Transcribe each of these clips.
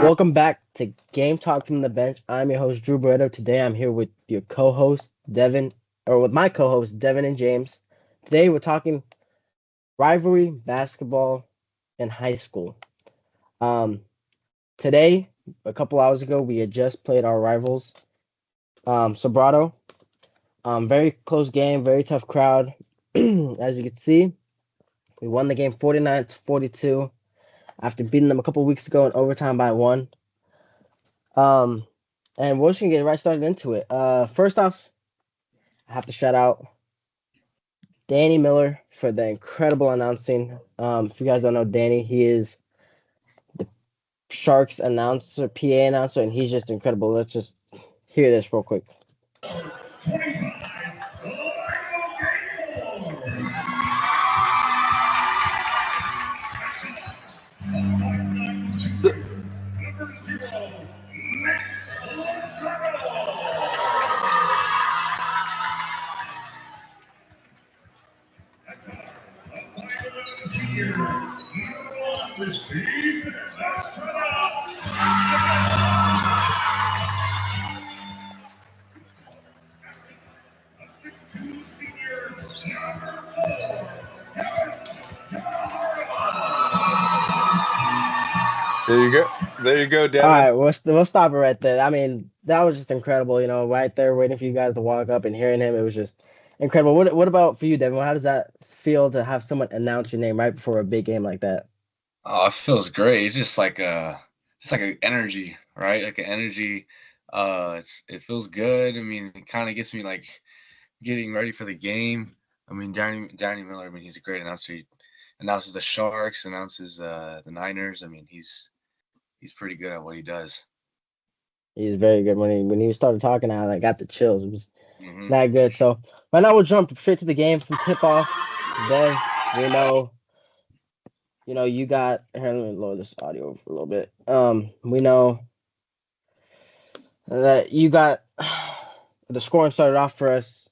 Welcome back to Game Talk from the Bench. I'm your host, Drew Barreto. Today I'm here with your co-host, Devon, or with my co-host, Devon and James. Today we're talking rivalry basketball in high school. Um, Today, a couple hours ago, we had just played our rivals, Sobrato. Very close game, very tough crowd. As you can see, we won the game 49-42 after beating them a couple weeks ago in overtime by one. And we're just gonna get right started into it. First off, I have to shout out Danny Miller for the incredible announcing. If you guys don't know Danny, he is the Sharks announcer, PA announcer, and he's just incredible. Let's just hear this real quick. There you go. There you go, All Devin. right, we'll stop it right there. I mean, that was just incredible. Right there, waiting for you guys to walk up and hearing him. It was just incredible. What about for you, Devin? How does that feel to have someone announce your name right before a big game like that? Oh, it feels great. It's just like an energy, right? Like an energy. It feels good. I mean, it kind of gets me like getting ready for the game. I mean, Danny Miller. I mean, he's a great announcer. He announces the Sharks, announces the Niners. I mean, he's pretty good at what he does. He's very good. When he started talking, I got the chills. It was Hmm not good. So right now we'll jump straight to the game from tip off. Dev, we know, you got here, let me lower this audio a little bit. We know that you got the scoring started off for us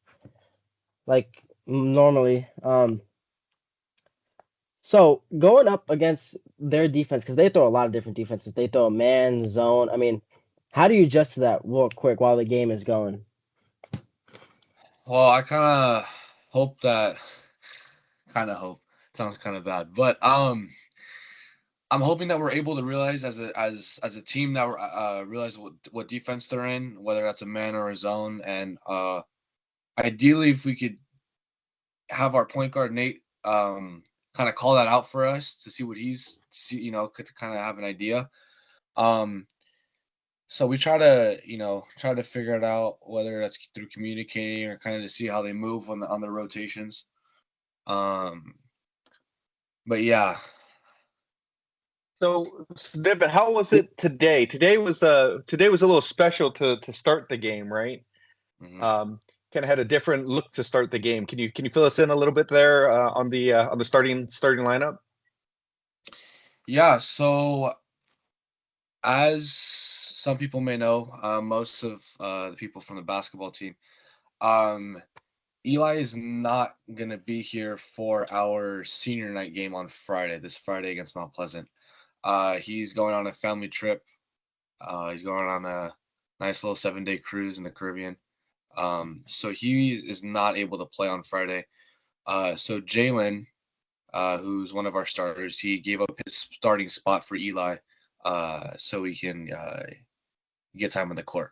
like normally. So going up against their defense, because they throw a lot of different defenses. They throw a man zone. I mean, how do you adjust to that real quick while the game is going? Well, I hope that kind of hope sounds kind of bad, but I'm hoping that we're able to realize as a team that we're realize what defense they're in, whether that's a man or a zone, and ideally if we could have our point guard Nate kind of call that out for us to see what he's to kind of have an idea. Um, so we try to figure it out whether that's through communicating or kind of to see how they move on the rotations. Um, but yeah, So, Devin, how was it today? Today was a little special to start the game, right? mhm. Kind of had a different look to start the game. Can you fill us in a little bit there on the starting lineup? Yeah. So as some people may know, most of the people from the basketball team, um, Eli is not going to be here for our senior night game on Friday, this Friday against Mount Pleasant. He's going on a family trip. He's going on a nice little 7-day cruise in the Caribbean. So he is not able to play on Friday. So Jalen, who's one of our starters, he gave up his starting spot for Eli so he can get time on the court.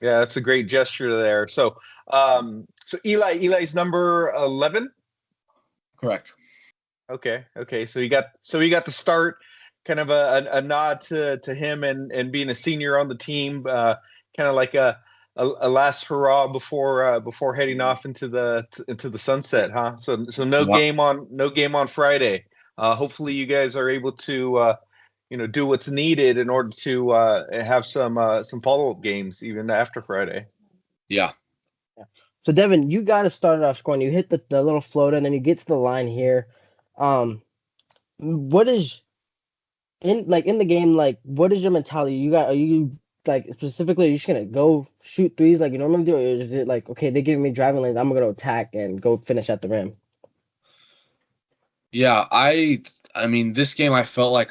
Yeah, that's a great gesture there. So Eli's number 11. Correct. Okay. So he got the start, kind of a nod to him and being a senior on the team, kind of like a last hurrah before heading off into the sunset, huh? So Yeah. no game on Friday. Hopefully you guys are able to do what's needed in order to have some follow-up games even after Friday. Yeah. Yeah. So Devin, you got to start off scoring. You hit the little floater, and then you get to the line here. What is in the game? Like, what is your mentality? Are you like specifically? Are you just gonna go shoot threes like you normally do, or is it like okay, they're giving me driving lanes, I'm gonna attack and go finish at the rim? Yeah, I mean this game I felt like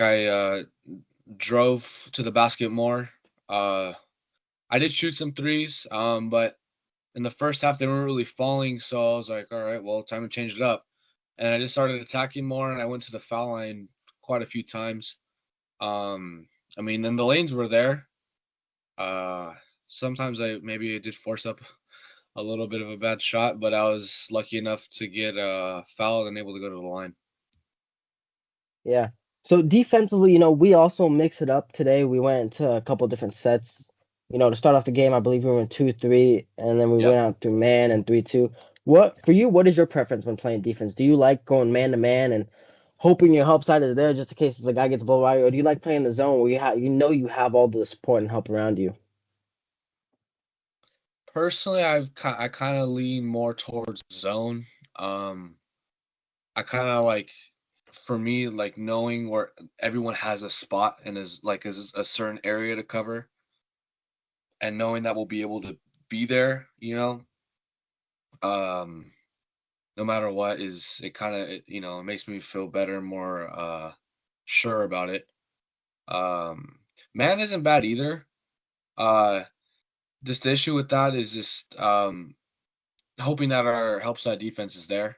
drove to the basket more. I did shoot some threes, but in the first half they weren't really falling, so I was like, all right, well, time to change it up. And I just started attacking more, and I went to the foul line quite a few times. I mean, then the lanes were there. Sometimes I did force up a little bit of a bad shot, but I was lucky enough to get fouled and able to go to the line. Yeah. So defensively, we also mix it up today. We went into a couple different sets. To start off the game, I believe we were in 2-3, and then we Yep. went out through man and 3-2. What is your preference when playing defense? Do you like going man to man and hoping your help side is there just in case the guy gets blown by, or do you like playing the zone where you have all the support and help around you? Personally, I kind of lean more towards zone. I kind of like, for me, like knowing where everyone has a spot and is a certain area to cover, and knowing that we'll be able to be there, um, no matter what, it makes me feel better, more sure about it. Man isn't bad either. Uh, just the issue with that is just hoping that our help side defense is there.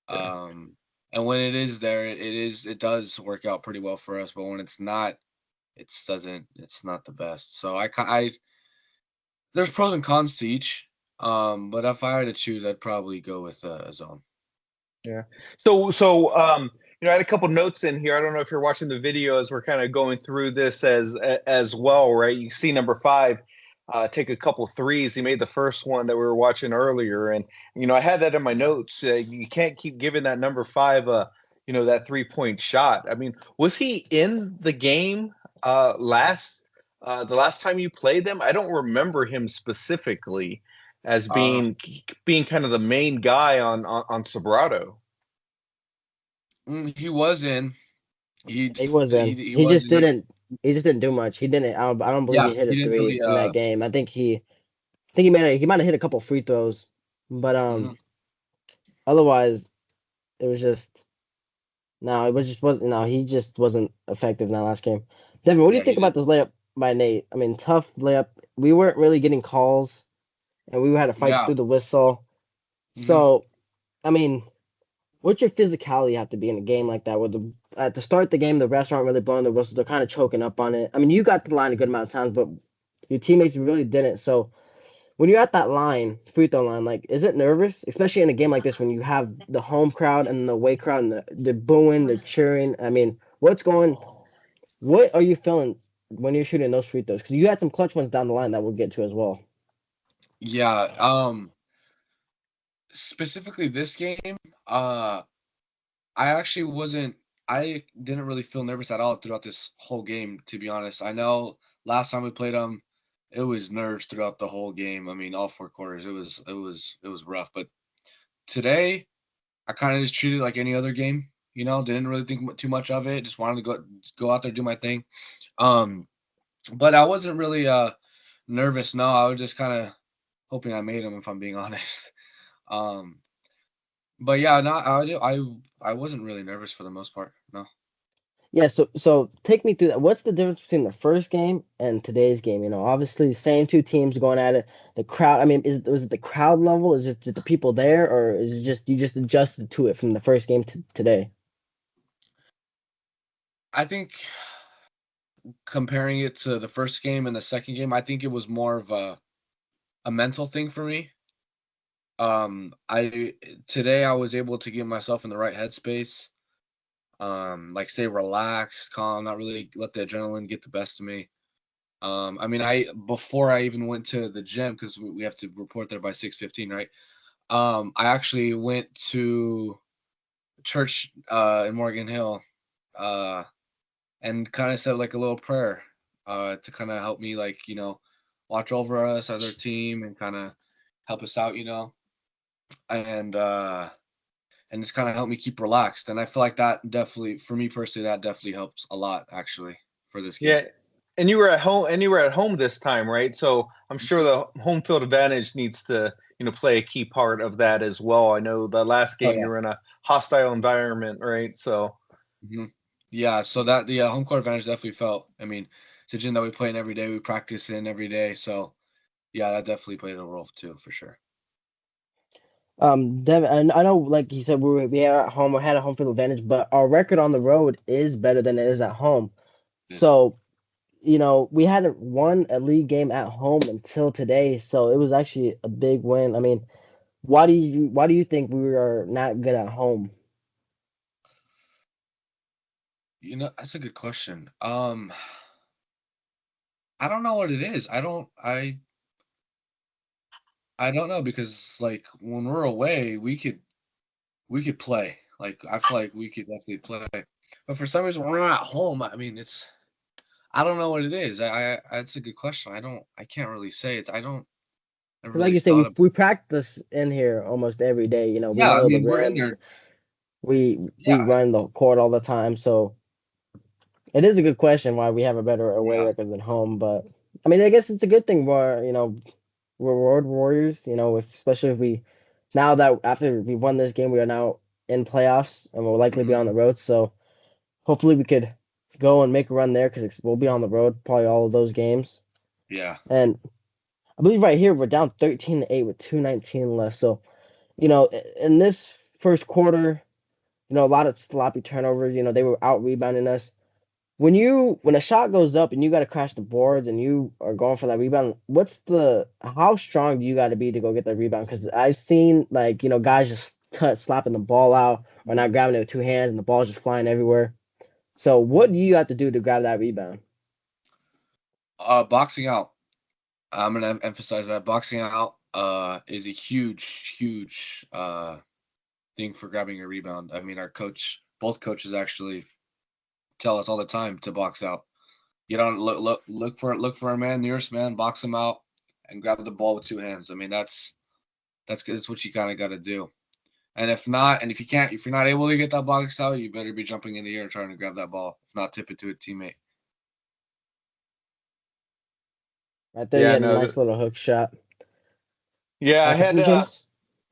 Yeah. And when it is there, it does work out pretty well for us. But when it's not, it's not the best. So there's pros and cons to each. But if I had to choose, I'd probably go with a zone. Yeah. So I had a couple notes in here. I don't know if you're watching the video as we're kind of going through this as well, right? You see number 5 take a couple threes. He made the first one that we were watching earlier, and I had that in my notes. You can't keep giving that number 5 that 3-point shot. I mean, was he in the game the last time you played them? I don't remember him specifically as Uh, being kind of the main guy on Sobrato. he was in. He He was he in. he He was just in. didn't. He just didn't do much. He didn't. I don't believe Yeah, he hit a he didn't three really. in that game. I think he might have hit a couple free throws, but Mhm. otherwise it was just no. It was just wasn't no. He just wasn't effective in that last game. Devin, what do you Yeah, he think about did. this layup by Nate? I mean, tough layup. We weren't really getting calls, and we had to fight Yeah. through the whistle. Hmm. So, I mean, what's your physicality have to be in a game like that? Where at the start of the game, the refs aren't really blowing the whistle; they're kind of choking up on it. I mean, you got to the line a good amount of times, but your teammates really didn't. So, when you're at that line, free throw line, like, is it nervous, especially in a game like this when you have the home crowd and the away crowd and the booing, the cheering? I mean, what are you feeling when you're shooting those free throws? Because you had some clutch ones down the line that we'll get to as well. Yeah. Specifically this game, I actually wasn't. I didn't really feel nervous at all throughout this whole game, to be honest. I know last time we played them, it was nerves throughout the whole game. I mean, all 4 quarters, it was rough. But today, I kind of just treated it like any other game. Didn't really think too much of it. Just wanted to go out there, do my thing. Um, but I wasn't really nervous. No, I was just kind of hoping I made them, if I'm being honest. Um, but yeah, no, I wasn't really nervous for the most part. No. Yeah, so take me through that. What's the difference between the first game and today's game? Obviously, same two teams going at it. The crowd. I mean, was it the crowd level? Is it the people there, or is it just you just adjusted to it from the first game to today? I think comparing it to the first game and the second game, I think it was more of a mental thing for me. I Today I was able to get myself in the right headspace. Like stay relaxed, calm, not really let the adrenaline get the best of me. I mean, I before I even went to the gym because we have to report there by 6:15, right? I actually went to church in Morgan Hill, uh, and kind of said like a little prayer, to kind of help me, like watch over us as our team and kind of help us out, and just kind of help me keep relaxed. And I feel like that definitely, for me personally, that definitely helps a lot actually for this game. Yeah, and you were at home this time, right? So I'm sure the home field advantage needs to play a key part of that as well. I know the last Oh game yeah. you were in a hostile environment, right? So Mhm. Yeah, so that the home court advantage definitely felt. I mean, judging that we play in every day, we practice in every day, so yeah, that definitely played a role too, for sure. Devin, and I know, like you said, we are at home, we had a home field advantage, but our record on the road is better than it is at home. Yes. So, we hadn't won a league game at home until today, so it was actually a big win. I mean, why do you think we are not good at home? That's a good question. I don't know what it is. I don't know because like when we're away, we could play. Like I feel like we could definitely play. But for some reason when we're not at home, I mean I don't know what it is. That's a good question. I can't really say it. I 'Cause like really you say, thought we of we practice in here almost every day. We Yeah, I know the mean we're in rims. there. We Yeah. run the court all the time, so it is a good question why we have a better away Yeah. record than home. But I mean, I guess it's a good thing we're road warriors. Especially if we now that after we won this game, we are now in playoffs and we'll likely be Mhm. on the road. So hopefully we could go and make a run there because we'll be on the road probably all of those games. Yeah. And I believe right here we're down 13-8 with 2:19 left. So in this first quarter, a lot of sloppy turnovers. They were out rebounding us. When a shot goes up and you got to crash the boards and you are going for that rebound, how strong do you got to be to go get that rebound? Because I've seen like guys just slapping the ball out or Mhm. not grabbing it with two hands and the ball's just flying everywhere. So what do you have to do to grab that rebound? Boxing out. I'm gonna emphasize that boxing out is a huge thing for grabbing a rebound. I mean, both coaches actually tell us all the time to box out. You don't look for a man, nearest man, box him out, and grab the ball with two hands. I mean, that's what you kind of got to do. And if not, and if you can't, if you're not able to get that box out, you better be jumping in the air trying to grab that ball. If not, tip it to a teammate. Right there, you Yeah, had a no, nice little hook shot. yeah, I had Continue, James.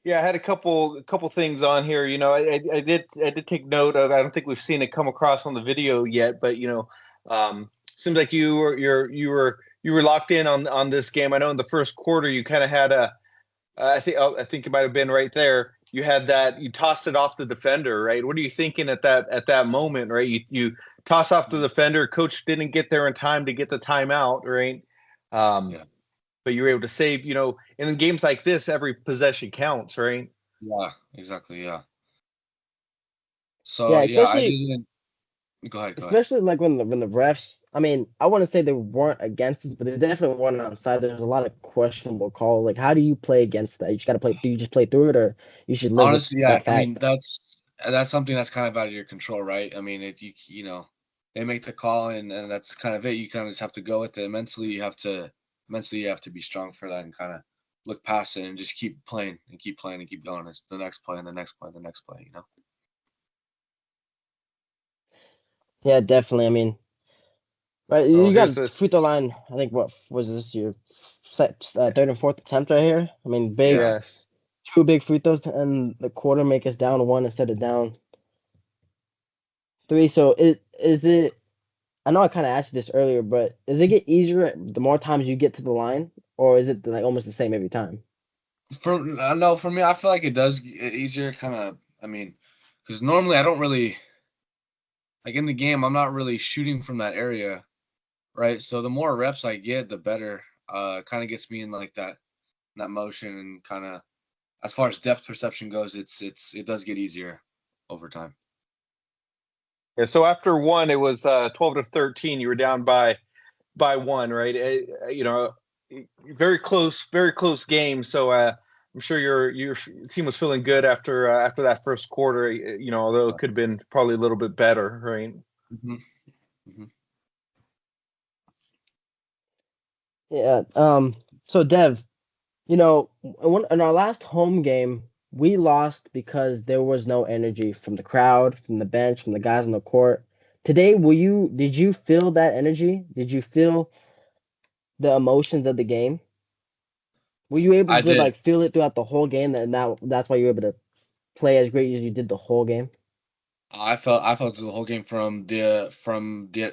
yeah, I had a couple things on here. I did take note of. I don't think we've seen it come across on the video yet, but seems like you were locked in on this game. I know in the first quarter you kind of had a. I think it might have been right there. You had that. You tossed it off the defender, right? What are you thinking at that moment, right? You toss off the defender. Coach didn't get there in time to get the timeout, right? Um, Yeah, but you were able to save. In games like this, every possession counts, right? yeah, exactly, yeah. So Yeah, yeah, I especially didn't. Go ahead, go ahead. especially like when the refs. I mean, I want to say they weren't against us, but they definitely weren't on side. There's a lot of questionable calls. Like, how do you play against that? You just got to play. Do you just play through it, or you should live with Honestly, yeah. that I mean, fact? that's something that's kind of out of your control, right? I mean, they make the call and that's kind of it. You kind of just have to go with it. Mentally you have to be strong for that and kind of look past it and just keep playing and keep playing and keep going. It's the next play and the next play and the next play. Yeah, definitely. I mean, right? Oh, You got here's a free this. throw line. I think what was this your third and fourth attempt right here? I mean, Yeah. Yes. two big free throws to end the quarter, make us down one instead of down three. So is it? I know I kind of asked you this earlier, but does it get easier the more times you get to the line, or is it like almost the same every time? No, for me, I feel like it does get easier. Kind of, I mean, because normally I don't really like in the game. I'm not really shooting from that area, right? So the more reps I get, the better. Kind of gets me in like that motion and kind of as far as depth perception goes, it does get easier over time. Yeah. So after one, it was 12-13. You were down by one, right? Very close game. So I'm sure your team was feeling good after that first quarter. Although it could have been probably a little bit better, right? Mhm, mhm. Yeah. So Dev, in our last home game, we lost because there was no energy from the crowd, from the bench, from the guys on the court. Today, did you feel that energy? Did you feel the emotions of the game? Were you able I to did. like feel it throughout the whole game, and that's why you were able to play as great as you did the whole game? I felt through the whole game from the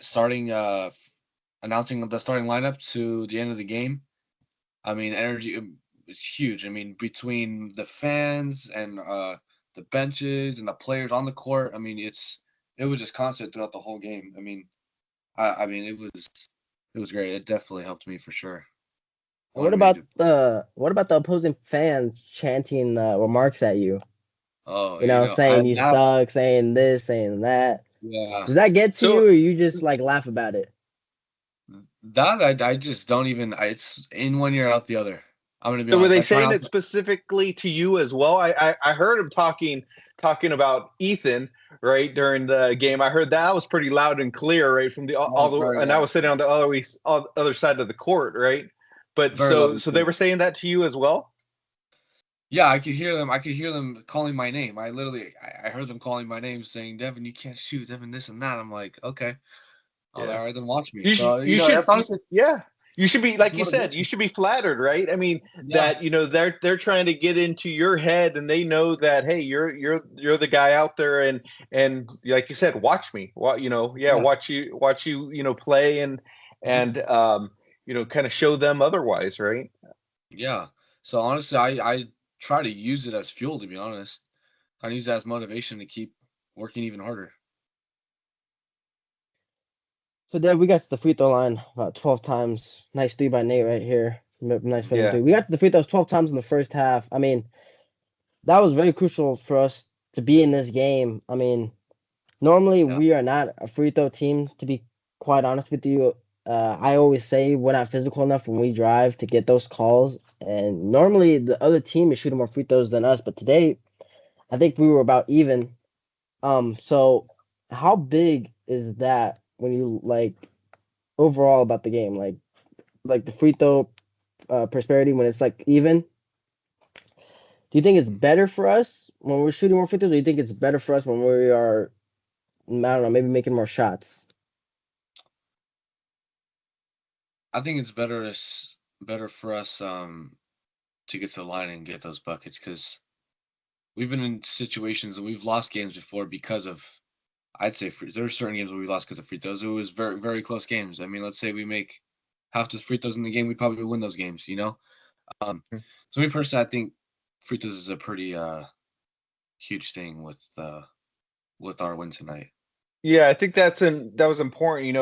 starting announcing the starting lineup to the end of the game. I mean, energy is huge. I mean, between the fans and the benches and the players on the court, I mean, it was just constant throughout the whole game. I mean, I mean, it was great. It definitely helped me for sure. And what Wanted me about to. the opposing fans chanting remarks at you? Oh, You know, I saying you that suck, saying this, saying that. yeah. Does that get to you, So or you just like laugh about it? That I just don't even. It's in one ear out the other. I'm gonna be So were honest. they I try saying not it to. specifically to you as well? I heard him talking about Ethan right during the game. I heard that was pretty loud and clear right from the That was and I was sitting on the other side of the court, right? But very loud so and they clear. were saying that to you as well. Yeah, I could hear them. I could hear them calling my name. I heard them calling my name, saying, "Devon, you can't shoot. Devon, this and that." I'm like, okay, all Yeah. right, then watch me. You should, So you that's should, honestly yeah. You should be it's like you said. You motivation. should be flattered, right? I mean, Yeah, that they're trying to get into your head, and they know that hey, you're the guy out there, and like you said, watch me. Yeah, yeah, watch you, play mhm, and kind of show them otherwise, right? yeah. So honestly, I try to use it as fuel. To be honest, kind of use it as motivation to keep working even harder. So there we got to the free throw line about 12 times. Nice three by Nate right here. Nice fitting Yeah, three. We got to the free throws 12 times in the first half. I mean, that was very crucial for us to be in this game. I mean, normally Yeah, we are not a free throw team, to be quite honest with you. I always say we're not physical enough when we drive to get those calls. And normally the other team is shooting more free throws than us, but today I think we were about even. So how big is that when you like overall about the game? Like the free throw prosperity when it's like even. Do you think it's mhm. better for us when we're shooting more free throws, or do you think it's better for us when we are, I don't know, maybe making more shots? I think it's better for us to get to the line and get those buckets because we've been in situations and we've lost games before because of I'd say free. There are certain games where we lost because of free throws. It was very close games. I mean, let's say we make half the free throws in the game, we'd probably win those games. Um, so me personally, I think free throws is a pretty huge thing with our win tonight. yeah. I think that was important.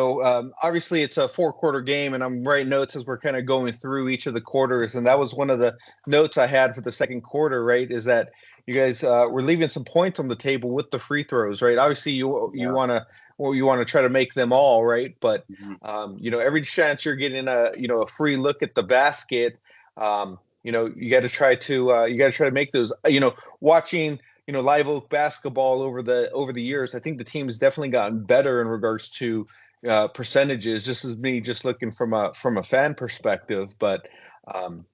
Obviously it's a 4-quarter game, and I'm writing notes as we're kind of going through each of the quarters. And that was one of the notes I had for the second quarter. Right, is that you guys were leaving some points on the table with the free throws. Right, obviously you Yeah. want to try to make them all right, but Mhm. every chance you're getting a free look at the basket, you got to try to make those. Watching Live Oak basketball over the years, I think the team has definitely gotten better in regards to percentages. Just as me, just looking from a fan perspective, but um,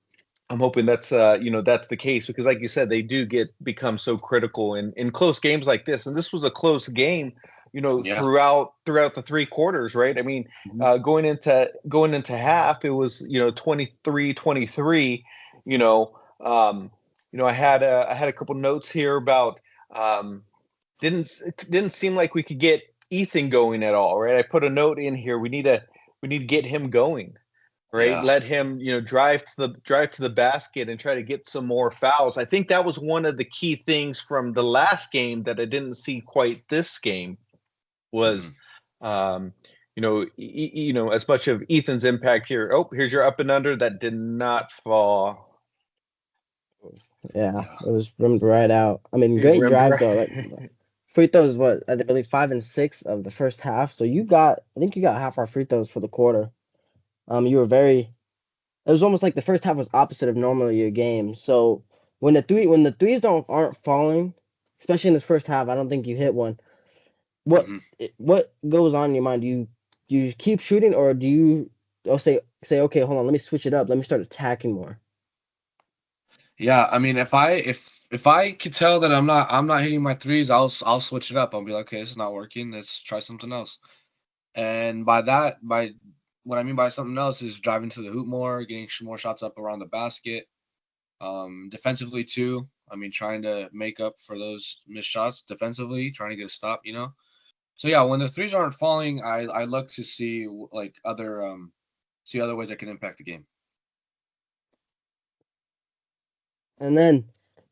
I'm hoping that's the case because, like you said, they do become so critical in close games like this. And this was a close game, Yeah. throughout the 3 quarters, right? I mean, Mhm. going into half, it was 23-23. You know, um, I had a couple notes here about um, didn't seem like we could get Ethan going at all, right? I put a note in here. We need to get him going, right? Yeah. Let him, drive to the basket and try to get some more fouls. I think that was one of the key things from the last game that I didn't see quite this game was, Mhm. um, as much of Ethan's impact here. Oh, here's your up and under that did not fall. Yeah, Yeah. it was rimmed right out. I mean, He great rimmed drive though. Like right. free throws, what I believe 5 and 6 of the first half. So I think you got half our free throws for the quarter. You were very. It was almost like the first half was opposite of normally your game. So when the threes aren't falling, especially in this first half, I don't think you hit one. Mhm. What goes on in your mind? Do you keep shooting, or do you say okay, hold on, let me switch it up, let me start attacking more? Yeah, I mean, if I could tell that I'm not hitting my threes, I'll switch it up. I'll be like, okay, this is not working. Let's try something else. And by what I mean by something else is driving to the hoop more, getting more shots up around the basket. Defensively too. I mean, trying to make up for those missed shots defensively, trying to get a stop. So yeah, when the threes aren't falling, I look to see like other ways that can impact the game. And then,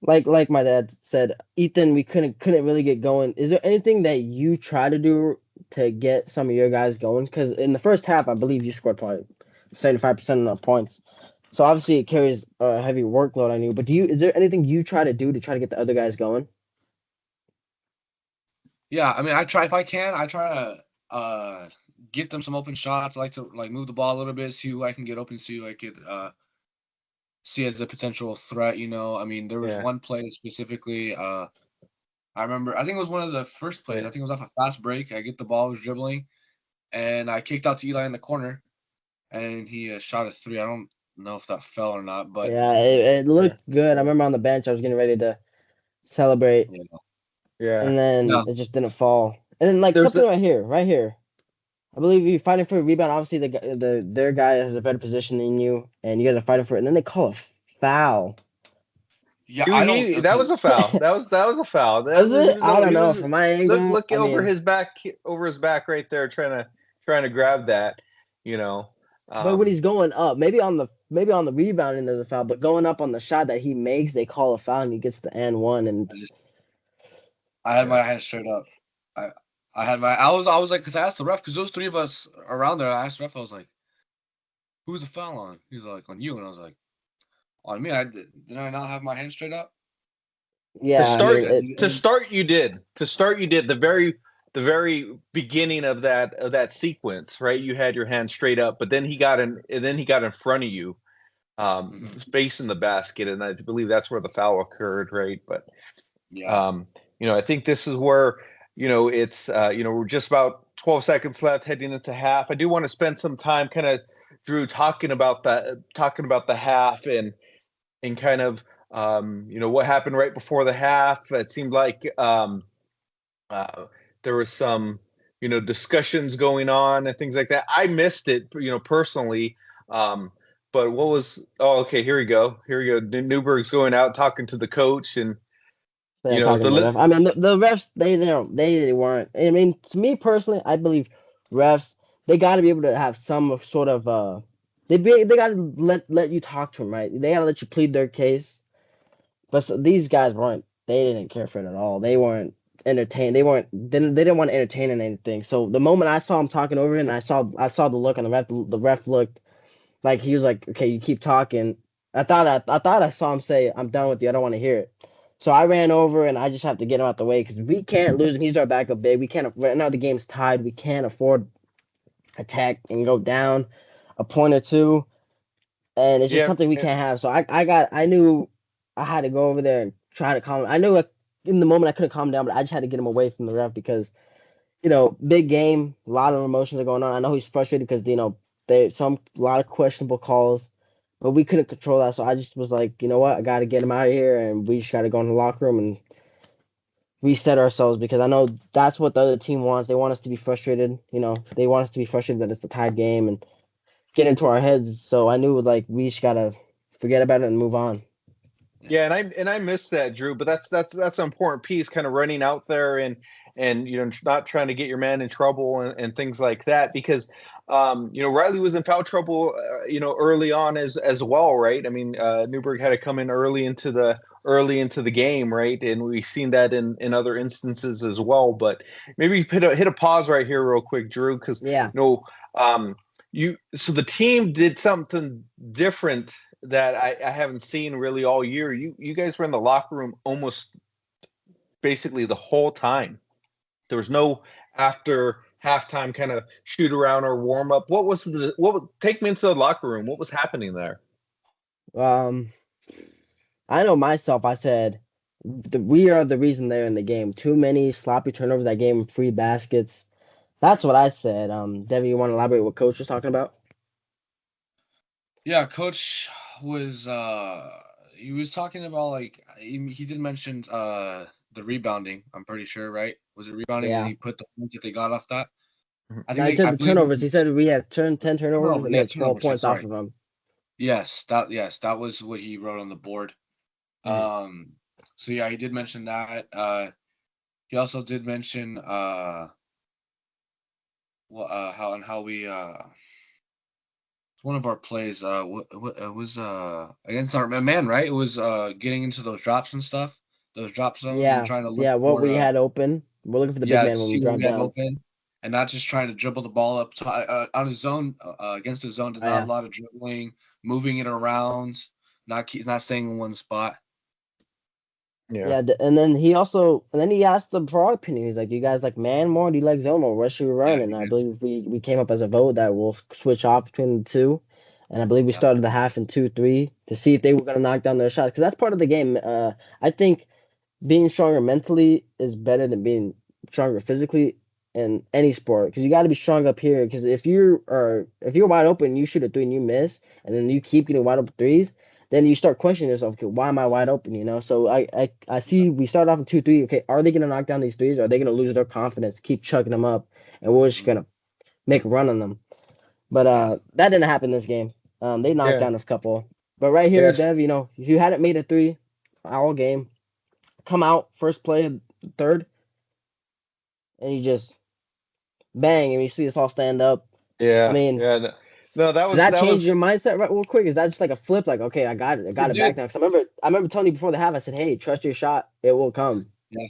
like my dad said, Ethan, we couldn't really get going. Is there anything that you try to do to get some of your guys going? Because in the first half, I believe you scored probably 75% of the points. So obviously it carries a heavy workload on you. But is there anything you try to do to try to get the other guys going? Yeah, I mean, I try if I can. I try to get them some open shots. I like to move the ball a little bit, see who I can get open, see who I could see as a potential threat. I mean, there was one play specifically. I remember. I think it was one of the first plays. I think it was off a fast break. I get the ball, was dribbling, and I kicked out to Eli in the corner, and he shot a three. I don't know if that fell or not, but yeah, it looked good. I remember on the bench, I was getting ready to celebrate, and then it just didn't fall. And then There's something right here. I believe you're fighting for a rebound. Obviously, their guy has a better position than you, and you guys are fighting for it. And then they call a foul. Yeah, I don't. Okay. That was a foul. That was a foul. Was it? I don't know. From my angle, look over his back right there, trying to grab that. But when he's going up, maybe on the rebounding there's a foul, but going up on the shot that he makes, they call a foul and he gets the and one. And I had my hand straight up. I was like, because I asked the ref, because there was three of us around there. I asked the ref, I was like, who's the foul on? He was like, on you. And I was like, on me? Did I not have my hand straight up? Yeah. To start, you did. The very beginning of that sequence, right? You had your hand straight up, but then he got in front of you, facing the basket, and I believe that's where the foul occurred, right? But I think this is where it's we're just about 12 seconds left heading into half. I do want to spend some time kind of, Drew, talking about the half and kind of what happened right before the half. It seemed like there was some discussions going on and things like that. I missed it personally, but what was okay, here we go Newberg's going out talking to the coach, and I mean, the refs, they weren't. I mean, to me personally, I believe refs, they got to be able to have some sort of they got to let you talk to them, right? They got to let you plead their case. But these guys weren't. They didn't care for it at all. They weren't entertained. They didn't want to entertain anything. So the moment I saw him talking over him, I saw the look on the ref. The ref looked like he was like, okay, you keep talking. I thought I saw him say, I'm done with you. I don't want to hear it. So I ran over and I just have to get him out the way because we can't lose him. He's our backup big. We can't. Right now the game's tied. We can't afford attack and go down a point or two, and it's just something we can't have. So I knew I had to go over there and try to calm him. I knew in the moment I couldn't calm him down, but I just had to get him away from the ref because big game, a lot of emotions are going on. I know he's frustrated because there's a lot of questionable calls. But we couldn't control that, so I just was like, you know what? I got to get him out of here, and we just got to go in the locker room and reset ourselves because I know that's what the other team wants. They want us to be frustrated. They want us to be frustrated that it's a tied game and get into our heads. So I knew we just got to forget about it and move on. Yeah, and I missed that, Drew. But that's an important piece, kind of running out there and not trying to get your man in trouble and things like that, because Riley was in foul trouble early on as well, right? I mean, Newberg had to come in early into the game, right? And we've seen that in other instances as well. But maybe hit a pause right here real quick, Drew, because so the team did something different that I haven't seen really all year. You guys were in the locker room almost basically the whole time. There was no after halftime kind of shoot around or warm up. Take me into the locker room? What was happening there? I know myself. I said we are the reason they're in the game. Too many sloppy turnovers that gave them free baskets. That's what I said. Devon, you want to elaborate what Coach was talking about? Yeah, Coach was he was talking about he did mention the rebounding. I'm pretty sure, right? Was it rebounding? Yeah. And he put the points that they got off that. I think the turnovers. He said we have 10 turnovers and they had 12 points off of them. Yes, that was what he wrote on the board. So yeah, he did mention that. He also did mention how we one of our plays what it was against our man, right? It was getting into those drops and stuff, those drop zones, and Yeah, trying to look yeah. What for we had open, we're looking for the big yeah, to man when we see what drop we have down. open, and not just trying to dribble the ball up to, on his zone against his zone. Did Oh, not yeah. a lot of dribbling, moving it around, not staying in one spot. Yeah, and then he asked them for our opinion. He's like, "Do you guys like man more? Do you like zone more? What should we run?" Yeah, And he I did. believe we came up as a vote that we'll switch off between the two. And I believe we Yeah. started the half in 2-3 to see if they were gonna knock down their shots because that's part of the game. I think being stronger mentally is better than being stronger physically in any sport because you got to be strong up here because if you're wide open you shoot a three and you miss and then you keep getting wide open threes then you start questioning yourself, okay, why am I wide open, so I see we start off in 2-3. Okay, are they going to knock down these threes or are they going to lose their confidence, keep chucking them up, and we're just going to make a run on them? But Yeah. that didn't happen this game. They knocked Yeah. down a couple, but right here, Yes. Dev, if you hadn't made a three all game, come out first play, third, and you just bang, and you see us all stand up. I Yeah. mean, Yeah. No, no, that does was that that change your was mindset right real quick? Is that just like a flip? Like, okay, I got it. I got It it back did. now. Because I remember telling you before the half, I said, hey, trust your shot. It will come. Yeah,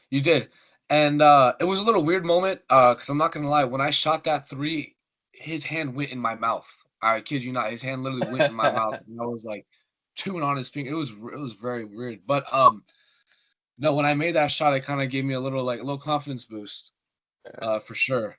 you did. And it was a little weird moment, because I'm not gonna lie, when I shot that three, his hand went in my mouth. I kid you not, his hand literally went in my mouth, and I was like chewing on his finger. It was very weird. But no, when I made that shot, it kind of gave me a little confidence boost, for sure.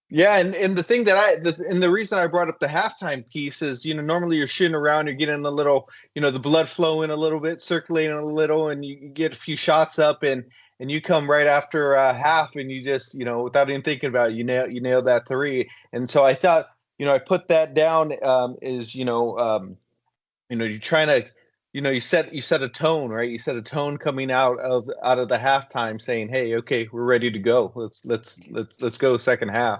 Yeah, and the thing that and the reason I brought up the halftime piece is, normally you're shooting around, you're getting a little, the blood flowing a little bit, circulating a little, and you get a few shots up, and you come right after half, and you just, without even thinking about it, you nail that three, and so I thought, I put that down is, you're trying to, you set a tone, right? You set a tone coming out of the halftime, saying, hey, okay, we're ready to go. Let's go second half.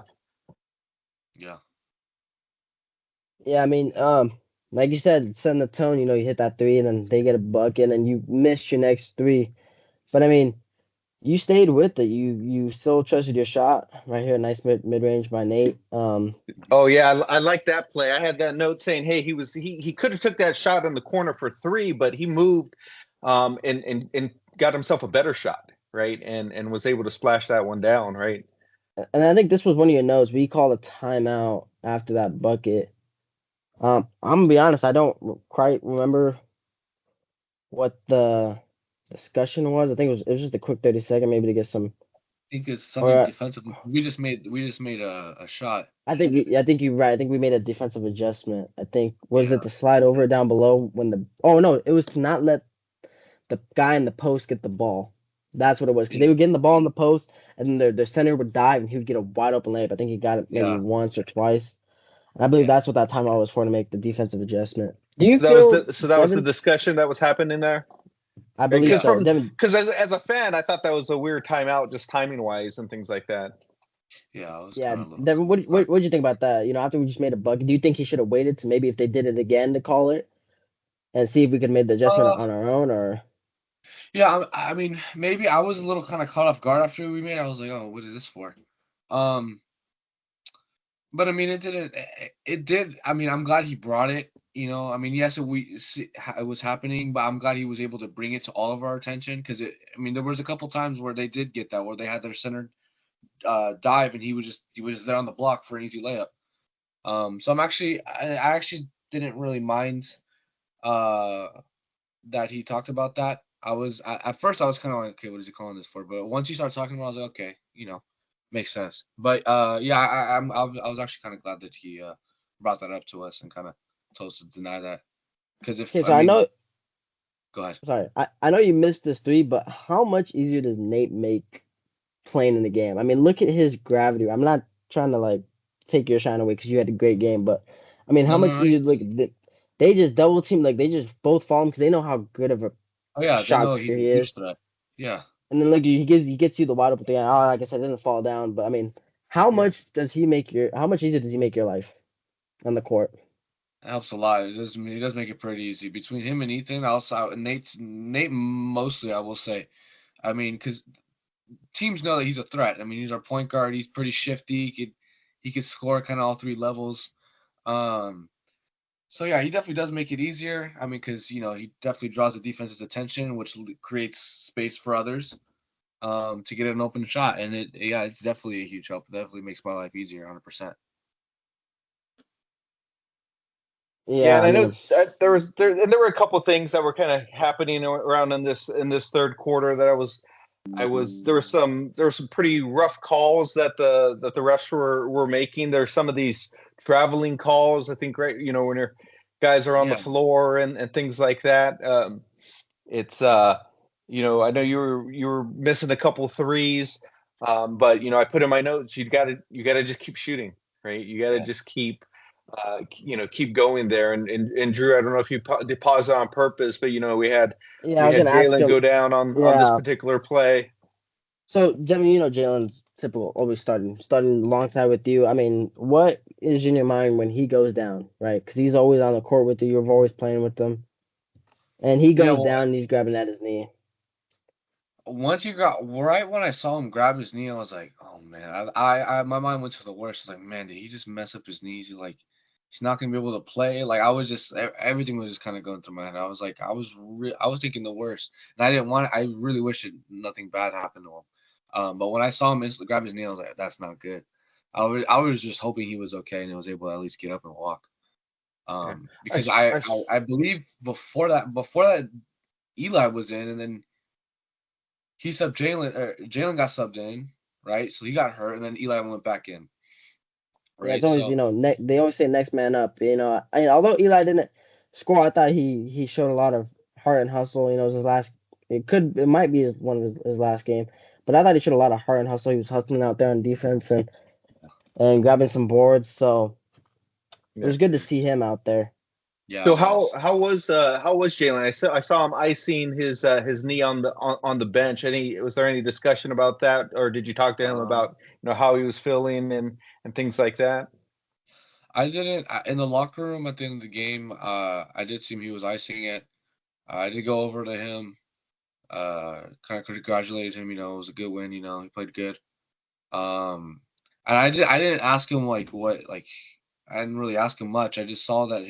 Yeah. Yeah, I mean, like you said, setting the tone. You hit that three, and then they get a bucket, and you missed your next three. But I mean, you stayed with it. You still trusted your shot right here. Nice mid range by Nate. Oh yeah, I like that play. I had that note saying, "Hey, he could have took that shot in the corner for three, but he moved, and got himself a better shot, right? And was able to splash that one down, right? And I think this was one of your notes. We called a timeout after that bucket. I'm gonna be honest. I don't quite remember what the discussion was. I think it was just a quick 30-second, maybe to get some. I think it's Or something defensive. We just made a shot. I think you're right. I think we made a defensive adjustment. I think was Yeah. it to slide over down below when the oh no, it was to not let the guy in the post get the ball. That's what it was because Yeah. they were getting the ball in the post and then their center would dive and he would get a wide open layup. I think he got it maybe Yeah. once or twice. And I believe Yeah. that's what that timeout was for to make the defensive adjustment. Do you That was feel, the Devin? discussion that was happening there, I right? believe Because Yeah. so. Devin, as a fan, I thought that was a weird timeout, just timing wise and things like that. Yeah. I was yeah, kind of a little Devin, what surprised. do you think about that? After we just made a bucket, do you think he should have waited to maybe if they did it again to call it and see if we could make the adjustment Uh, on our own or? yeah. I mean, maybe I was a little kind of caught off guard after we made it. I was like, oh, what is this for? Um, but I mean, it didn't. It did. I mean, I'm glad he brought it. I mean, yes, it was happening, but I'm glad he was able to bring it to all of our attention because I mean, there was a couple times where they did get that, where they had their center dive, and he was there on the block for an easy layup. So I actually didn't really mind uh that he talked about that. At first I was kind of like, okay, what is he calling this for? But once he started talking about it, I was like, okay, makes sense. But yeah, I was actually kind of glad that he brought that up to us and kind of told us to deny that. Because Okay, if I so I mean, know. go ahead. Sorry, I know you missed this three, but how much easier does Nate make playing in the game? I mean, look at his gravity. I'm not trying to like take your shine away because you had a great game, but I mean, how No, no, much no. easier? Look, they just double team, like they just both follow him because they know how good of a Oh yeah, they shot know he's creator a he is. huge threat. Yeah. And then look, he gets you the wide open thing. Oh, like I said, it doesn't fall down. But I mean, how Yeah. much easier does he make your life on the court? helps a lot. It does make it pretty easy between him and Ethan. Also, and Nate mostly, I will say. I mean, because teams know that he's a threat. I mean, he's our point guard. He's pretty shifty. He could score kind of all three levels. Um, so yeah, he definitely does make it easier. I mean, because he definitely draws the defense's attention, which creates space for others to get an open shot. And it's definitely a huge help. It definitely makes my life easier, 100%. Yeah, Yeah, and I I know mean, that there were a couple of things that were kind of happening around in this third quarter that there were some pretty rough calls that the refs were making. There's some of these traveling calls, I think, right, when your guys are on the Yeah, floor and things like that. It's I know you were missing a couple threes, but I put in my notes, you got to just keep shooting, right? You got to yeah, just keep going there. And Drew, I don't know if you paused it on purpose, but yeah, I we was had gonna ask Jalen him. go down on this Yeah, particular play. so Devin, Jalen's typical, always starting alongside with you. I mean, what is in your mind when he goes down, right? Because he's always on the court with you. You're always playing with him, and he yeah. goes Well, down and he's grabbing at his knee. once you got right when I saw him grab his knee, I was like, "Oh man!" My mind went to the worst. I was like, "Man, did he just mess up his knees? He's not gonna be able to play." Like I was just everything was just kind of going through my head. I was like, I was thinking the worst, and I didn't want. I really wished nothing bad happened to him. But when I saw him instantly grab his knee, I was like, "That's not good." I was just hoping he was okay and he was able to at least get up and walk. Yeah, Because I believe before that Eli was in, and then he subbed Jalen. Jalen got subbed in, right? So he got hurt, and then Eli went back in, Yeah, it's right? always So they always say next man up. Although Eli didn't score, I thought he showed a lot of heart and hustle. It was his last. It might be one of his last game, but I thought he showed a lot of heart and hustle. He was hustling out there on defense and grabbing some boards. So it yeah. was good to see him out there. yeah, So it was. how was Jalen? I saw him icing his knee on the bench. Was there any discussion about that, or did you talk to him Um, about how he was feeling and things like that? I didn't in the locker room at the end of the game. I did see him. He was icing it. I did go over to him. Kind of congratulated him. It was a good win. He played good. Um, and I didn't ask him like what like I didn't really ask him much. I just saw that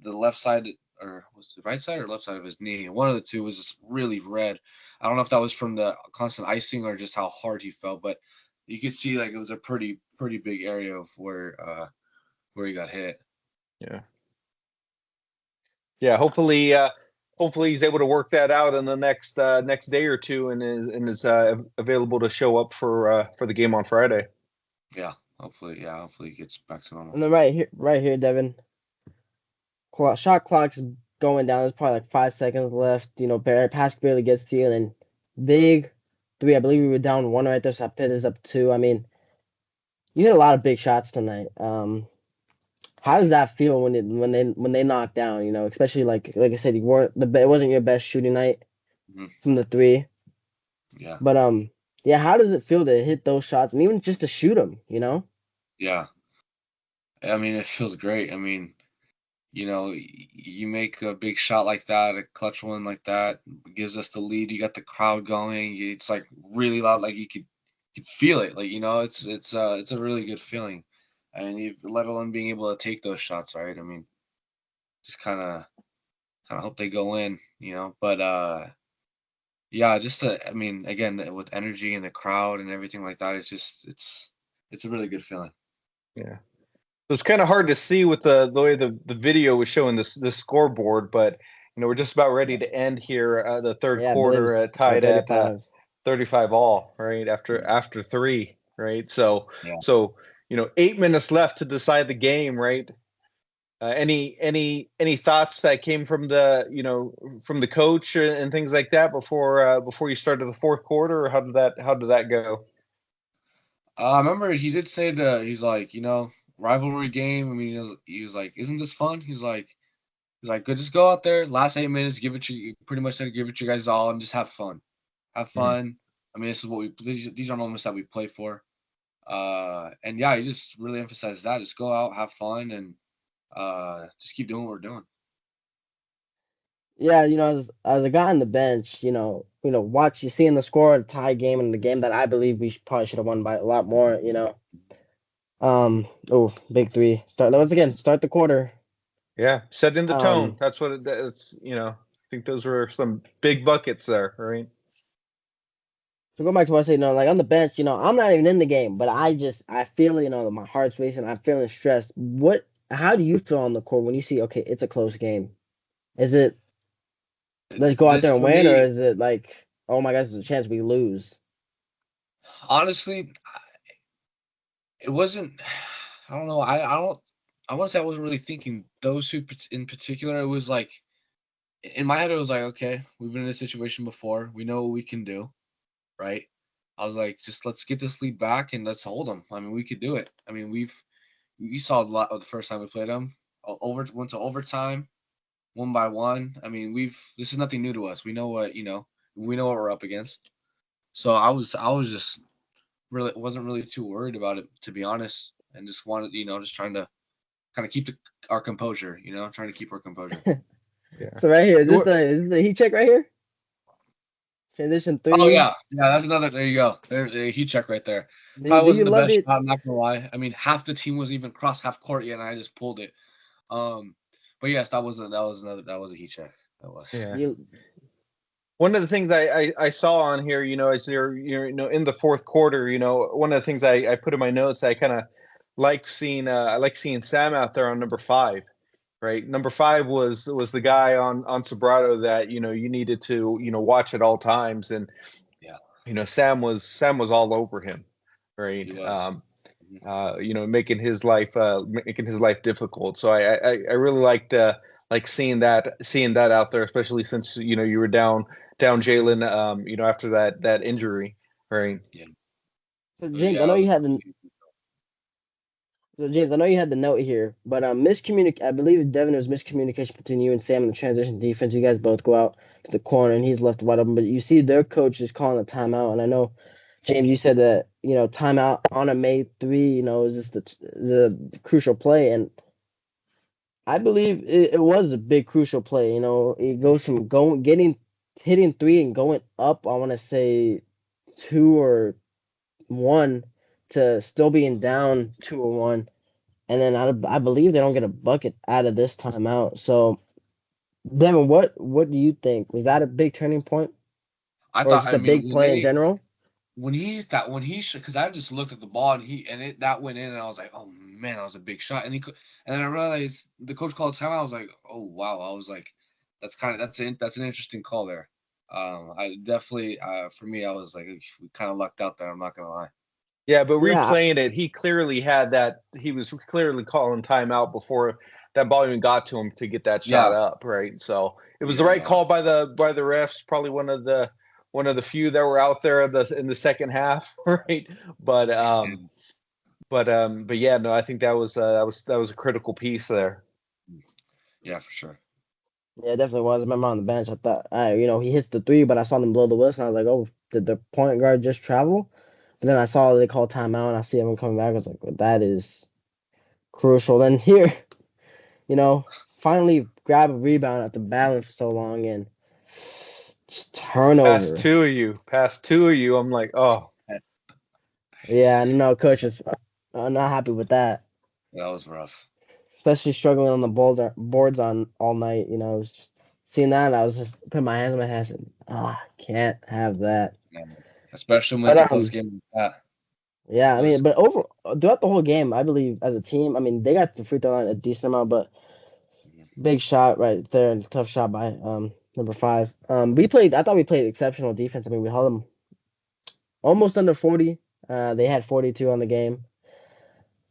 the left side or was it the right side or left side of his knee, one of the two was just really red. I don't know if that was from the constant icing or just how hard he felt, but you could see like it was a pretty big area of where he got hit. Yeah. Yeah, hopefully he's able to work that out in the next day or two, and is available to show up for the game on Friday. Hopefully he gets back to normal. And then right here, Devin, shot clock's going down. There's probably like 5 seconds left. Pass barely gets to you, and then big three. I believe we were down one right there, so I put us up two. I mean, you hit a lot of big shots tonight. How does that feel when they knock down? Especially like I said, it wasn't your best shooting night Mhm. from the three, Yeah, but yeah. How does it feel to hit those shots and even just to shoot them? yeah. I mean, it feels great. I mean, you make a big shot like that, a clutch one like that, gives us the lead. You got the crowd going. It's like really loud, like you could feel it. Like it's a really good feeling, and you let alone being able to take those shots, right? I mean, just kind of hope they go in. But yeah, I mean, again with energy and the crowd and everything like that, it's a really good feeling. Yeah. It was kind of hard to see with the way the video was showing this scoreboard, but we're just about ready Yeah, to end here. The third yeah. I believe quarter, it's yeah tied at 35. 35 all, right Yeah, after three, right? So yeah. so 8 minutes left to decide the game, right? Any thoughts that came from the coach and things like that before you started the fourth quarter, or how did that go? I remember he did say that he's like, rivalry game. I mean, he was like, "Isn't this fun?" He's like, "Good, just go out there, last 8 minutes, give it your pretty much said give it your guys all and just have fun, have Mhm. fun." I mean, this is what these are moments that we play for. And yeah, he just really emphasized that. Just go out, have fun, and just keep doing what we're doing. Yeah, as a guy on the bench, watch you seeing the score, a tie game in the game that I believe we probably should have won by a lot more. Oh, big three. Once again, start the quarter. Yeah, setting the tone. Um, That's I think those were some big buckets there, right? so go back to what I said, like on the bench, I'm not even in the game, but I feel, that my heart's racing, I'm feeling stressed. How do you feel on the court when you see, okay, it's a close game? Is it let's go out This there and for win, or me, is it like, oh my gosh, there's a chance we lose? honestly, it wasn't. I don't know. I don't. I want to say I wasn't really thinking those two in particular. It was like in my head, it was like, okay, we've been in this situation before. We know what we can do, right? I was like, just let's get this lead back and let's hold them. I mean, we could do it. I mean, we saw a lot of the first time we played them. Went to overtime, 1-1. I mean, this is nothing new to us. We know we know what we're up against. So I was just really wasn't really too worried about it, to be honest, and just wanted, just trying to kind of keep our composure, trying to keep our composure. Yeah. So right here, What is this the heat check right here? Transition Oh three. yeah, that's another. There you go. There's a heat check right there. Do Probably you wasn't the love best it? shot. I'm not gonna lie. I mean, half the team wasn't even cross half court yet, and I just pulled it. Um, but yes, that was a heat check. That was. Yeah. You One of the things I saw on here, is there, in the fourth quarter, one of the things I put in my notes, I kind of I like seeing Sam out there on number 5, right? Number 5 was the guy on Sobrato that, you needed to, watch at all times. And, Yeah, Sam was all over him, right? he was. Mhm. Making his life difficult. So I really liked, like seeing that out there, especially since, you were down Jalen, after that injury, right? Yeah. so It was, James, I yeah, know that was you had the definitely. so James, I know you had the note here, but miscommunic. I believe Devon, was miscommunication between you and Sam in the transition defense. You guys both go out to the corner, and he's left wide open. But you see, their coach is calling a timeout, and I know, James, you said that timeout on a May 3. Is this the crucial play? And I believe it was a big crucial play. It goes from hitting three and going up. I want to say 2 or 1 to still being down 2 or 1, and then I believe they don't get a bucket out of this timeout. So, Devin, what do you think? Was that a big turning point, I or thought. just I a mean, big play in general? when he because I just looked at the ball and that went in and I was like, oh man, that was a big shot. And then I realized the coach called timeout. I was like, oh wow. I was like, that's an interesting call there. I definitely for me I was like, we kind of lucked out there. I'm not gonna lie. Yeah, but Yeah, replaying it, he was clearly calling timeout before that ball even got to him to get that shot Yeah, up, right? So it was the right yeah, call by the refs. Probably one of the few that were out there in the second half, right? But and, but yeah, no, I think that was a critical piece there. yeah, for sure. yeah, it definitely was. I remember on the bench, I thought, he hits the three, but I saw them blow the whistle, and I was like, oh, did the point guard just travel? But then I saw they call timeout, and I see him coming back. I was like, well, that is crucial. Then here, you know, finally grab a rebound after battling for so long, and just turnover. Past two of you. I'm like, oh, Yeah, no, coach is not happy with that. That was rough. Especially struggling on the boards on all night. Just seeing that, I was just putting my hands on my head and can't have that. Yeah. Especially when it's a But close game like that. yeah, I mean, Was but throughout the whole game, I believe as a team, I mean, they got the free throw line a decent amount, but big shot right there, and tough shot by number 5. I thought we played exceptional defense. I mean, we held them almost under 40. They had 42 on the game.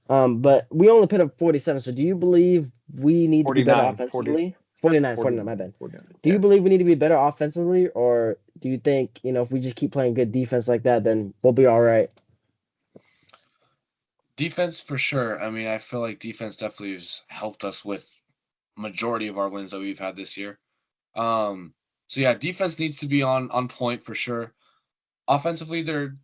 But we only put up 47. So do you believe we need to be better 49, 40, offensively? 49, 49, 49, my bad. 49. Do you Yeah. believe we need to be better offensively, or do you think, if we just keep playing good defense like that, then we'll be all right? defense for sure. I mean, I feel like defense definitely has helped us with majority of our wins that we've had this year. Um, so yeah, defense needs to be on point for sure. Offensively, there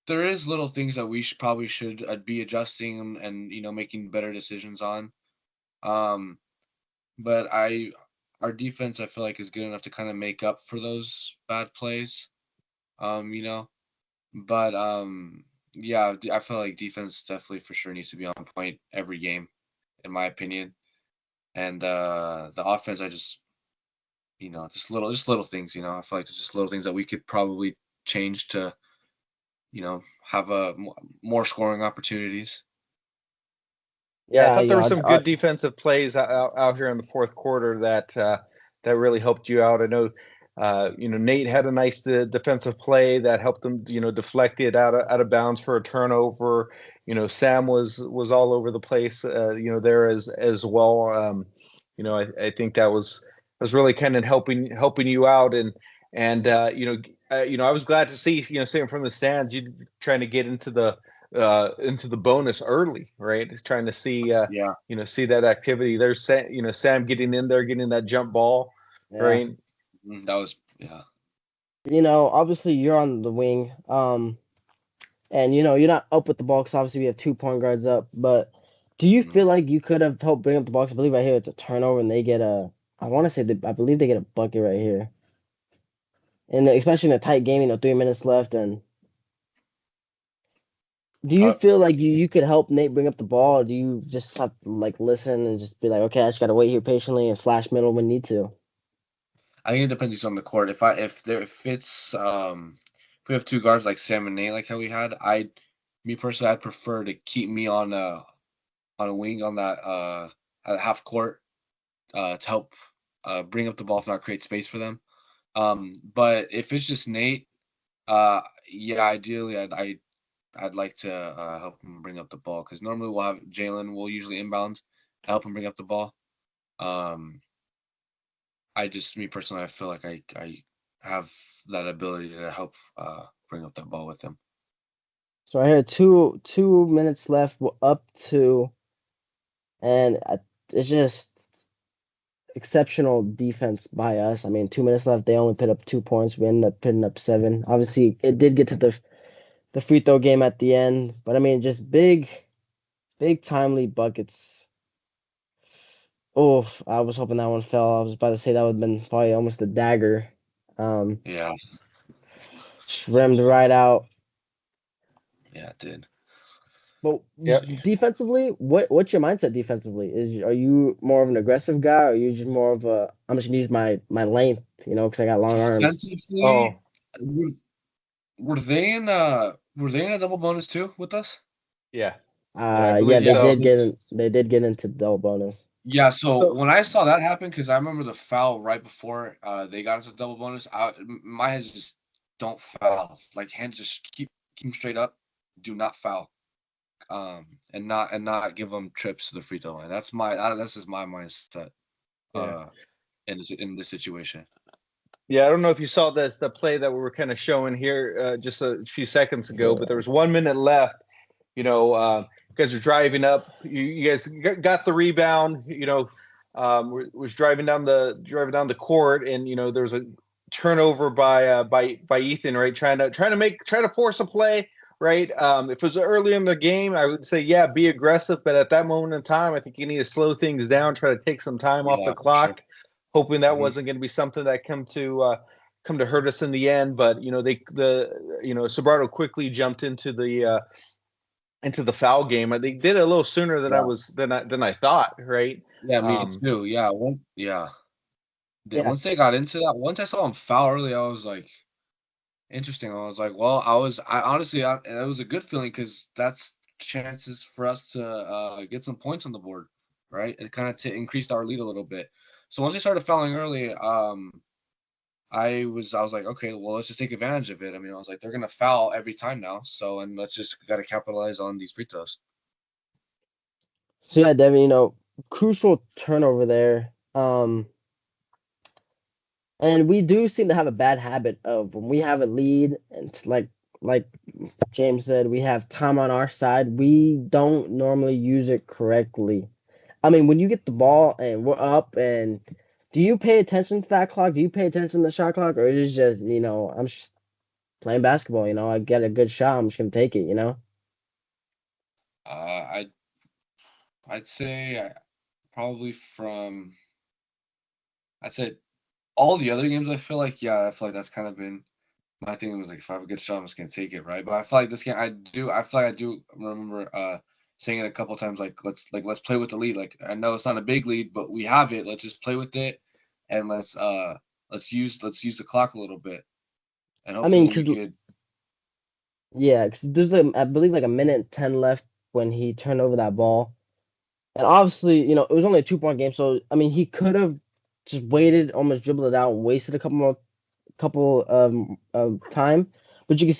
is little things that we probably should be adjusting and making better decisions on. But our defense, I feel like, is good enough to kind of make up for those bad plays. You know, but yeah, I feel like defense definitely for sure needs to be on point every game, in my opinion. And the offense, I just just little things. I feel like there's just little things that we could probably change to have more scoring opportunities. Yeah, I Yeah, thought you there were know, some good defensive plays out here in the fourth quarter that really helped you out. I know, Nate had a nice defensive play that helped him, deflect it out of bounds for a turnover. Sam was all over the place, there as well. I think that was really kind of helping you out, and I was glad to see, seeing from the stands, you trying to get into the bonus early, right? Trying to see Yeah. see that activity. There's Sam getting in there, getting that jump ball, yeah. right? That was yeah. Obviously you're on the wing, and you're not up with the ball because obviously we have 2 point guards up. But do you Mhm. feel like you could have helped bring up the ball? 'Cause I believe right here it's a turnover, and they get I want to say I believe they get a bucket right here, and especially in a tight game, 3 minutes left. And do you Uh, feel like you could help Nate bring up the ball, or do you just have to like listen and just be like, okay, I just gotta wait here patiently and flash middle when need to? I think it depends on the court. If we have two guards like Sam and Nate, like how we had, me personally, I'd prefer to keep me on a wing on that at half court to help bring up the ball, if not create space for them. But if it's just Nate, yeah, ideally, I'd like to help him bring up the ball because normally we'll have Jalen will usually inbound to help him bring up the ball. Um, me personally, I feel like I have that ability to help bring up that ball with him. So I had 2 minutes left. We're up two, and it's just exceptional defense by us. I mean, 2 minutes left. They only put up 2 points. We ended up putting up seven. Obviously, it did get to the free throw game at the end, but I mean, just big timely buckets. Oh, I was hoping that one fell. I was about to say that would have been probably almost a dagger. Um, Yeah, just rimmed right out. yeah, it did. But Yeah. defensively, what's your mindset defensively? Are you more of an aggressive guy, or are you just more of a I'm just gonna use my length, because I got long arms. Defensively, Oh, were, were they in a double bonus too with us? yeah, yeah, I Yeah, believe Yeah, so. so they did get into double bonus. yeah, so So when I saw that happen, because I remember the foul right before they got into double bonus, my head just don't foul. Like hands just keep 'em straight up, do not foul. And not give them trips to the free throw line. That's just my mindset yeah, uh in this situation. yeah. I don't know if you saw the play that we were kind of showing here just a few seconds ago, but there Yeah. was 1 minute left. You guys are driving up. You guys got the rebound. Was driving down the court, and there was a turnover by Ethan, right? Trying to force a play, right? If it was early in the game, I would say yeah, be aggressive. But at that moment in time, I think you need to slow things down, try to take some time off Yeah, the for sure. clock, hoping that Mhm. wasn't going to be something that come to hurt us in the end. But Sobrato quickly jumped into the foul game. They did it a little sooner than I Yeah. was than I thought, right? Yeah, me Um, too. Yeah, yeah. Yeah. Once they got into that, once I saw him foul early, I was like, interesting. I was like, well, I honestly, it was a good feeling because that's chances for us to get some points on the board, right? It kind of increased our lead a little bit. So once they started fouling early, I was like, okay, well, let's just take advantage of it. I mean, I was like, they're gonna foul every time now, so and let's just gotta capitalize on these free throws. So yeah, Devin, crucial turnover there. And we do seem to have a bad habit of when we have a lead, and it's like James said, we have time on our side. We don't normally use it correctly. I mean, when you get the ball and we're up, and do you pay attention to that clock? Do you pay attention to the shot clock, or is it just I'm just playing basketball? I get a good shot, I'm just gonna take it. Uh, I I'd say probably from, I'd say all the other games. I feel like that's kind of been my thing. Was like, if I have a good shot, I'm just gonna take it, right? But I feel like this game, I feel like I do remember saying it a couple times, like let's play with the lead. Like, I know it's not a big lead, but we have it. Let's just play with it, and let's use the clock a little bit, and I mean, hopefully we cause could. yeah, cause there's I believe like a minute and 10 left when he turned over that ball, and obviously, it was only a 2-point game, so I mean, he could have just waited, almost dribbled it out, and wasted a couple of time. But you can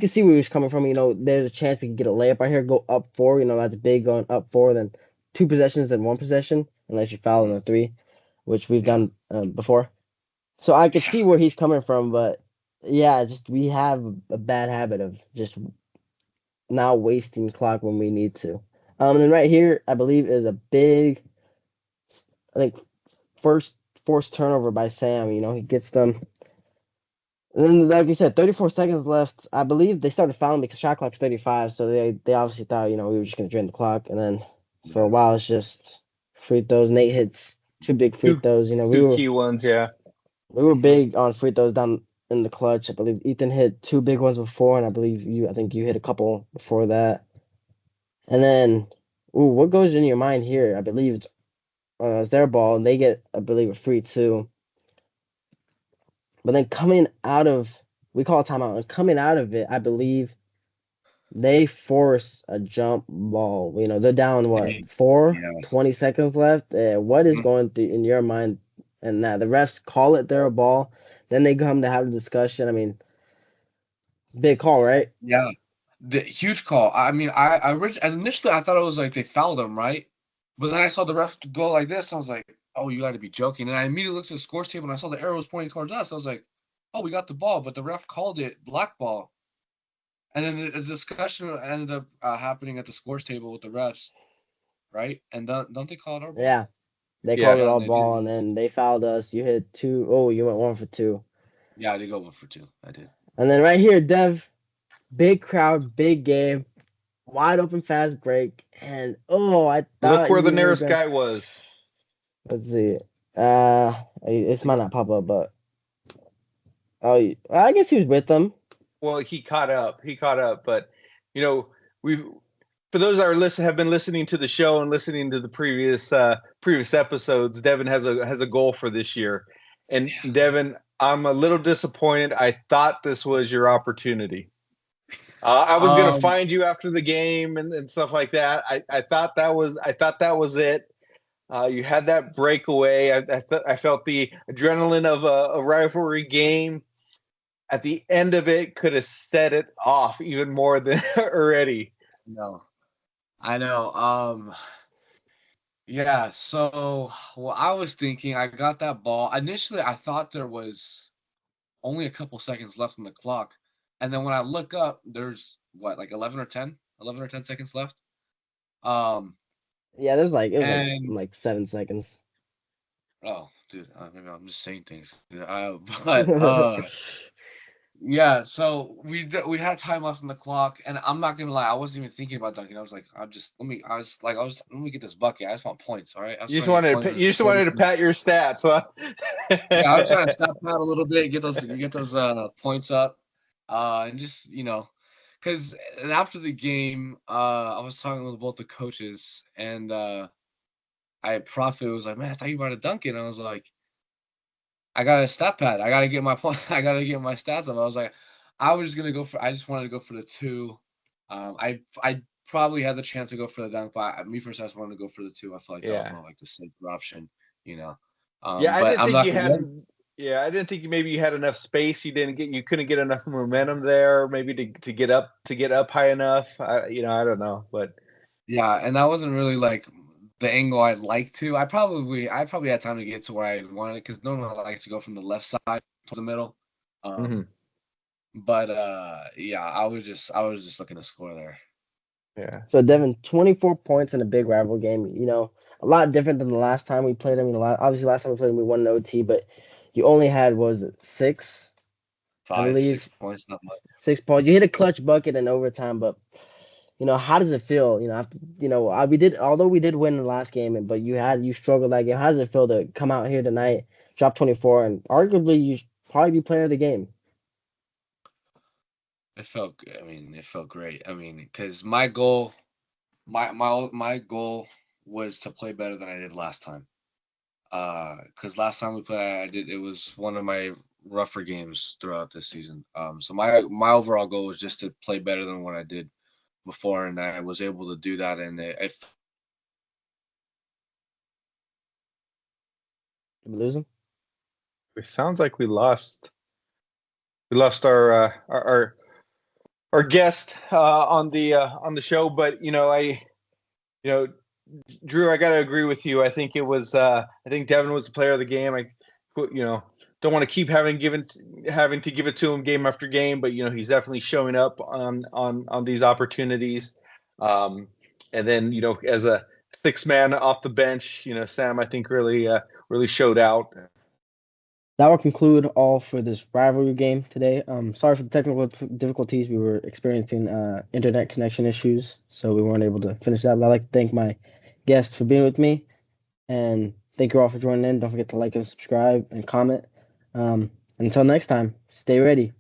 see where he was coming from. There's a chance we could get a layup right here, go up four. That's big going up four, then two possessions and one possession, unless you foul in Mm, the three, which we've yeah, done before. So I could yeah, see where he's coming from, but yeah, just we have a bad habit of just not wasting clock when we need to. And then right here, I believe is a big, I think, first forced turnover by Sam. He gets them. And then, like you said, 34 seconds left. I believe they started fouling because shot clock's 35, so they obviously thought, we were just gonna drain the clock. And then for a yeah, while, it's just free throws. Nate hits two big free Two throws. We two were key ones, yeah. we were hmm big on free throws down in the clutch. I believe Ethan hit two big ones before, and I think you hit a couple before that. And then, ooh, what goes in your mind here? I believe it's their ball, and they get, I believe, a free too. But then we call a timeout, and coming out of it, I believe they force a jump ball. They're down what, four, yeah. 20 seconds left. What is Mhm. going through in your mind? And that the refs call it their ball, then they come to have a discussion. I mean, big call, right? Yeah, the huge call. I mean, initially I thought it was like they fouled him, right? But then I saw the ref go like this. I was like, "Oh, you got to be joking!" And I immediately looked at the scores table and I saw the arrows pointing towards us. I was like, "Oh, we got the ball," but the ref called it black ball. And then the discussion ended up happening at the scores table with the refs, right? And don't they call it our ball? Yeah, they Yeah. called it Yeah, all and they did. ball, and then they fouled us. You hit two. Oh, you went one for two. Yeah, I did go 1 for 2. I did. And then right here, Dev, big crowd, big game, wide open fast break, and oh, I Look thought where the you were nearest gonna. guy was. Let's see. This might not pop up, but I guess he was with them. Well, he caught up. He caught up, but you know, we've for those that have been listening to the show and listening to the previous episodes, Devon has a goal for this year. And Yeah. Devon, I'm a little disappointed. I thought this was your opportunity. I was gonna Um. find you after the game and stuff like that. I thought that was it. You had that breakaway. I felt the adrenaline of a rivalry game at the end of it could have set it off even more than already. No, I know. Yeah, so what I was thinking, I got that ball. Initially, I thought there was only a couple seconds left on the clock. And then when I look up, there's what, like 11 or 10 seconds left. Um, Yeah, it was like and like 7 seconds. oh, dude, maybe I'm just saying things. But yeah, so we had time left on the clock, and I'm not gonna lie, I wasn't even thinking about dunking. I was like, let me get this bucket. I just want points, all right? I was trying to get points. You just wanted to pat your stats, huh? Yeah, I was trying to step out a little bit, get those points up, and just because after the game, I was talking with both the coaches, and Prophet was like, "Man, I thought you about to dunk it," and I was like, "I got a stat pad, I gotta get my point, I gotta get my stats up." I was like, I just wanted to go for the two. I probably had the chance to go for the dunk, but me personally, I just wanted to go for the two. I feel like that was Yeah. more like the safer option, you know. Yeah, I But didn't I'm think not you gonna. had. Yeah, I didn't think maybe you had enough space. You couldn't get enough momentum there, maybe to get up high enough. I don't know, but Yeah, and that wasn't really like the angle I'd like to. I probably had time to get to where I wanted it because normally I like to go from the left side to the middle. Um, mhm, but yeah, I was just looking to score there. yeah, So Devin, 24 points in a big rival game. A lot different than the last time we played him. Obviously last time we played him, we won an OT, but you only had, what was it, six, I Five, believe, 6 points, not much. 6 points. You hit a clutch bucket in overtime, but how does it feel? After although we did win the last game, but you struggled that game. How does it feel to come out here tonight, drop 24, and arguably you should probably be player of the game? It felt good. I mean, it felt great. I mean, because my goal was to play better than I did last time. Because last time we played, it was one of my rougher games throughout this season. So my overall goal was just to play better than what I did before, and I was able to do that. And Did we lose him? It sounds like we lost our guest on the show, but Drew, I got to agree with you. I think I think Devon was the player of the game. Don't want to keep having to give it to him game after game, but he's definitely showing up on these opportunities. And then as a sixth man off the bench, Sam, I think really showed out. That will conclude all for this rivalry game today. Sorry for the technical difficulties. We were experiencing internet connection issues, so we weren't able to finish that. But I'd like to thank my guest for being with me, and thank you all for joining in. Don't forget to like and subscribe and comment. Until next time, stay ready.